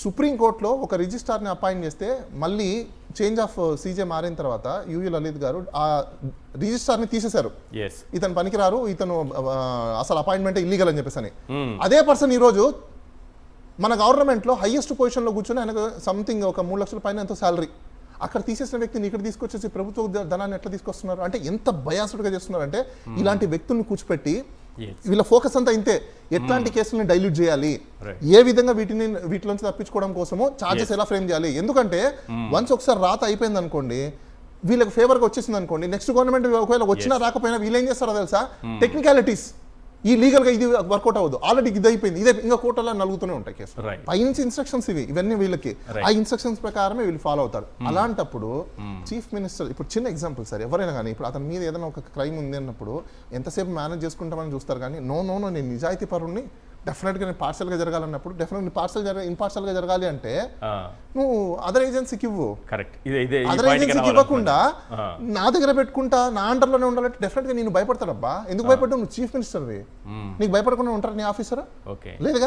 సుప్రీంకోర్టులో ఒక రిజిస్ట్రార్ని అపాయింట్ చేస్తే మళ్ళీ చేంజ్ ఆఫ్ సీజే మారిన తర్వాత యువి లలిత్ గారు ఆ రిజిస్ట్రార్ని తీసేశారు. ఇతను పనికిరారు, ఇతను అసలు అపాయింట్మెంట్ ఇల్లీగల్ అని చెప్పేసి అని. అదే పర్సన్ ఈరోజు మన గవర్నమెంట్లో హైయెస్ట్ పొజిషన్లో కూర్చొని ఆయనకు సంథింగ్ ఒక 3 లక్షల పైన ఎంతో శాలరీ. అక్కడ తీసేసిన వ్యక్తిని ఇక్కడ తీసుకొచ్చేసి ప్రభుత్వ ధనాన్ని ఎట్లా తీసుకొస్తున్నారు అంటే ఎంత బయాస్డ్గా చేస్తున్నారు అంటే ఇలాంటి వ్యక్తుల్ని కూర్చోపెట్టి వీళ్ళ ఫోకస్ అంతా ఇంతే, ఎట్లాంటి కేసులను డైల్యూట్ చేయాలి, ఏ విధంగా వీటిలోంచి తప్పించుకోవడం కోసమో చార్జెస్ ఎలా ఫ్రేమ్ చేయాలి. ఎందుకంటే వన్స్ ఒకసారి రాత అయిపోయింది అనుకోండి, వీళ్ళకి ఫేవర్గా వచ్చేసింది అనుకోండి, నెక్స్ట్ గవర్నమెంట్ ఒకవేళ వచ్చినా రాకపోయినా వీళ్ళు ఏం చేస్తారో తెలుసా, టెక్నికాలిటీస్ ఈ లీగల్గా ఇది వర్కౌట్ అవ్వదు, ఆల్రెడీ ఇది అయిపోయింది, ఇదే ఇంకా కోర్టులో నలుగుతూనే ఉంటాయి కేసు. పైనుంచి ఇన్స్ట్రక్షన్స్ ఇవన్నీ వీళ్ళకి ఆ ఇన్స్ట్రక్షన్స్ ప్రకారమే వీళ్ళు ఫాలో అవుతారు. అలాంటప్పుడు చీఫ్ మినిస్టర్, ఇప్పుడు చిన్న ఎగ్జాంపుల్ సార్, ఎవరైనా కానీ ఇప్పుడు అతని మీద ఏదైనా ఒక క్రైమ్ ఉంది అన్నప్పుడు ఎంతసేపు మేనేజ్ చేసుకుంటామని చూస్తారు, కానీ నో నేను నిజాయితీ పరుణ్ణి, డెఫినెట్గా నేను పార్షల్గా జరగాలన్నప్పుడు డెఫినెట్లీ ఇంపార్షల్గా జరగాలి అంటే నువ్వు అదర్ ఏజెన్సీకి ఇవ్వు. అదర్ ఏజెన్సీకి ఇవ్వకుండా నా దగ్గర పెట్టుకుంటా, నా అండర్లోనే ఉండాలంటే డెఫినెట్గా నేను భయపడతాడబ్బా. ఎందుకు భయపడ్డావు? నువ్వు చీఫ్ మినిస్టర్వి, నీకు భయపడకుండా ఉంటారు నీ ఆఫీసర్? లేదుగా.